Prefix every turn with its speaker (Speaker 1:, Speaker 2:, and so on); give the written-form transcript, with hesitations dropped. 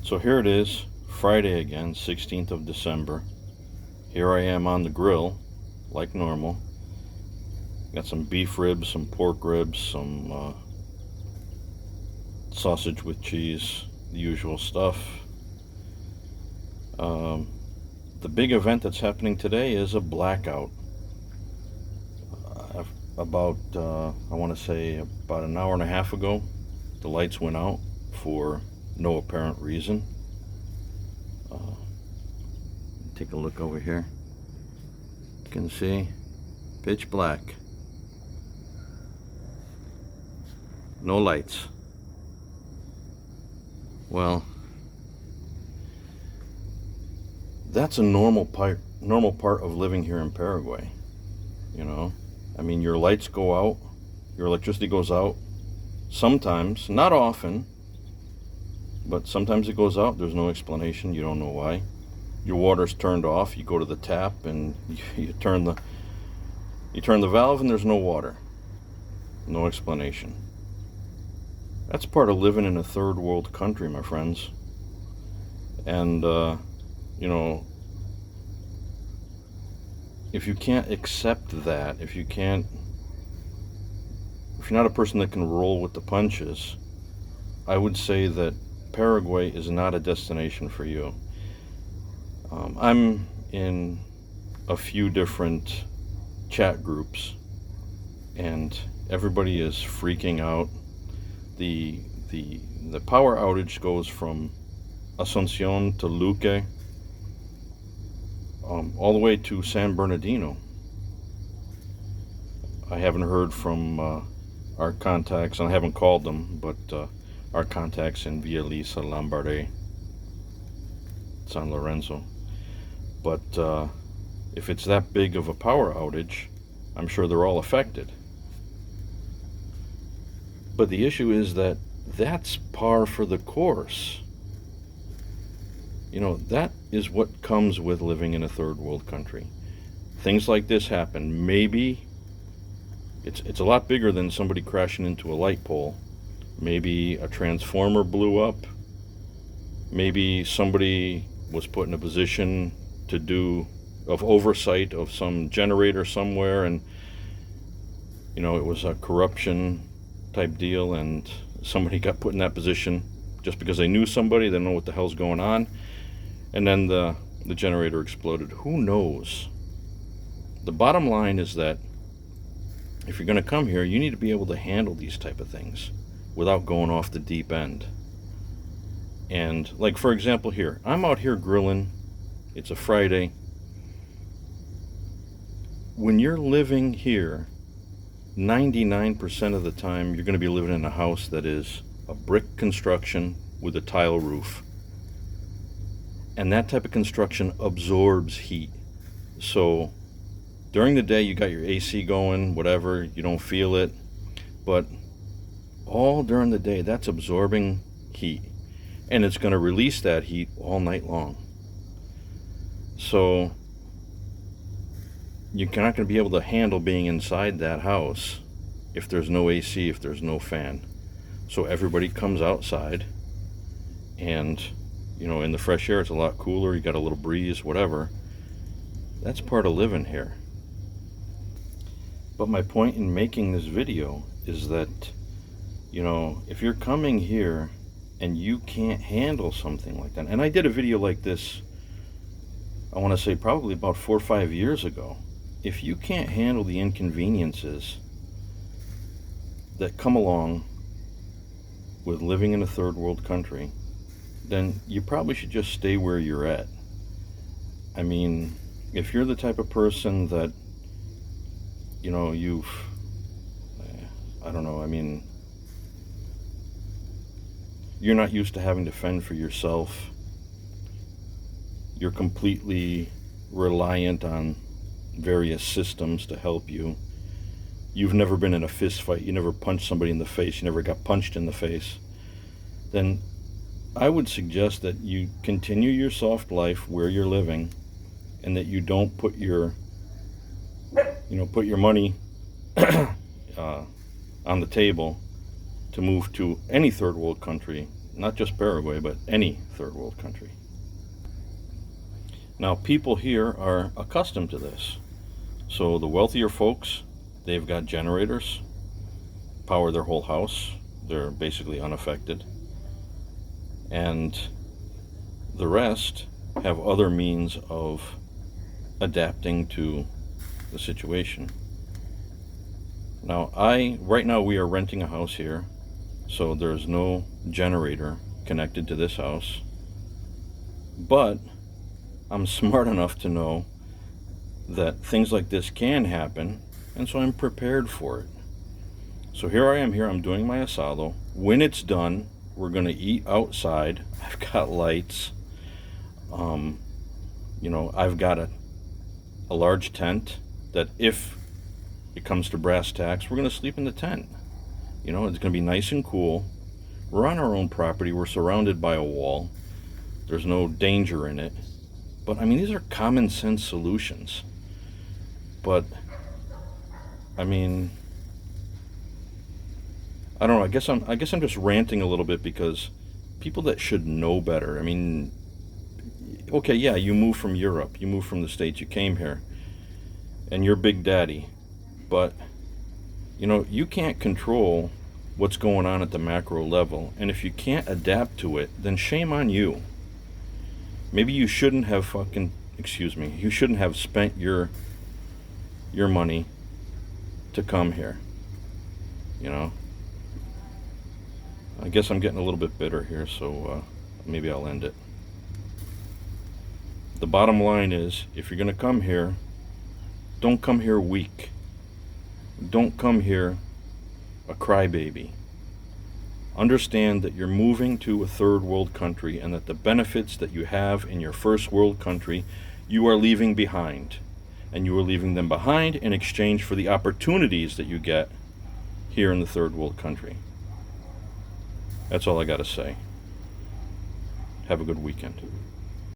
Speaker 1: So here it is, Friday again, 16th of December. Here I am on the grill, like normal. Got some beef ribs, some pork ribs, some sausage with cheese, the usual stuff. The big event that's happening today is a blackout. About, I want to say about an hour and a half ago, the lights went out for no apparent reason. Take a look over here. You can see pitch black. No lights. Well, that's a normal part of living here in Paraguay. You know, I mean, your lights go out, your electricity goes out. Sometimes, not often, but sometimes it goes out. There's no explanation. You don't know why. Your water's turned off. You go to the tap and you turn the valve, and there's no water. No explanation. That's part of living in a third world country, my friends. And you know, if you can't accept that, if you're not a person that can roll with the punches, I would say that Paraguay is not a destination for you. I'm in a few different chat groups, and everybody is freaking out. The power outage goes from Asuncion to Luque, all the way to San Bernardino. I haven't heard from our contacts, and I haven't called them, but our contacts in Villa Lisa, Lombardy, San Lorenzo. But if it's that big of a power outage, I'm sure they're all affected. But the issue is that that's par for the course. You know, that is what comes with living in a third world country. Things like this happen. Maybe it's a lot bigger than somebody crashing into a light pole. Maybe a transformer blew up. Maybe somebody was put in a position of oversight of some generator somewhere, and you know, it was a corruption type deal, and somebody got put in that position just because they knew somebody. They don't know what the hell's going on, and then the generator exploded. Who knows? The bottom line is that if you're going to come here, you need to be able to handle these type of things without going off the deep end. And like, for example, here I'm out here grilling. It's a Friday. When you're living here, 99% of the time you're going to be living in a house that is a brick construction with a tile roof. And that type of construction absorbs heat. So during the day you got your AC going, whatever, you don't feel it. But all during the day, that's absorbing heat. And it's going to release that heat all night long. So you're not going to be able to handle being inside that house if there's no AC, if there's no fan. So everybody comes outside, and you know, in the fresh air it's a lot cooler, you got a little breeze, whatever. That's part of living here. But my point in making this video is that, you know, if you're coming here and you can't handle something like that, and I did a video like this, I want to say probably about 4 or 5 years ago. If you can't handle the inconveniences that come along with living in a third world country, then you probably should just stay where you're at. I mean, if you're the type of person that, you know, I don't know, I mean, you're not used to having to fend for yourself. You're completely reliant on various systems to help you. You've never been in a fist fight. You never punched somebody in the face. You never got punched in the face. Then I would suggest that you continue your soft life where you're living, and that you don't put your money on the table to move to any third world country not just Paraguay, but any third world country. Now, people here are accustomed to this. So the wealthier folks, they've got generators, power their whole house. They're basically unaffected. And the rest have other means of adapting to the situation. Now, right now we are renting a house here, so there's no generator connected to this house. But I'm smart enough to know that things like this can happen, and so I'm prepared for it. So here I am here, I'm doing my asado. When it's done, we're gonna eat outside. I've got lights. I've got a large tent that if it comes to brass tacks, we're gonna sleep in the tent. It's gonna be nice and cool. We're on our own property, we're surrounded by a wall. There's no danger in it. But these are common sense solutions. But I don't know, I guess I'm just ranting a little bit because people that should know better. Okay, yeah, you moved from Europe, you moved from the States, you came here, and you're Big Daddy. But you can't control what's going on at the macro level, and if you can't adapt to it, then shame on you. Maybe you shouldn't have you shouldn't have spent your money to come here. I guess I'm getting a little bit bitter here, so maybe I'll end it. The bottom line is, if you're going to come here, don't come here weak. Don't come here a crybaby. Understand that you're moving to a third world country and that the benefits that you have in your first world country, you are leaving behind. And you are leaving them behind in exchange for the opportunities that you get here in the third world country. That's all I got to say. Have a good weekend.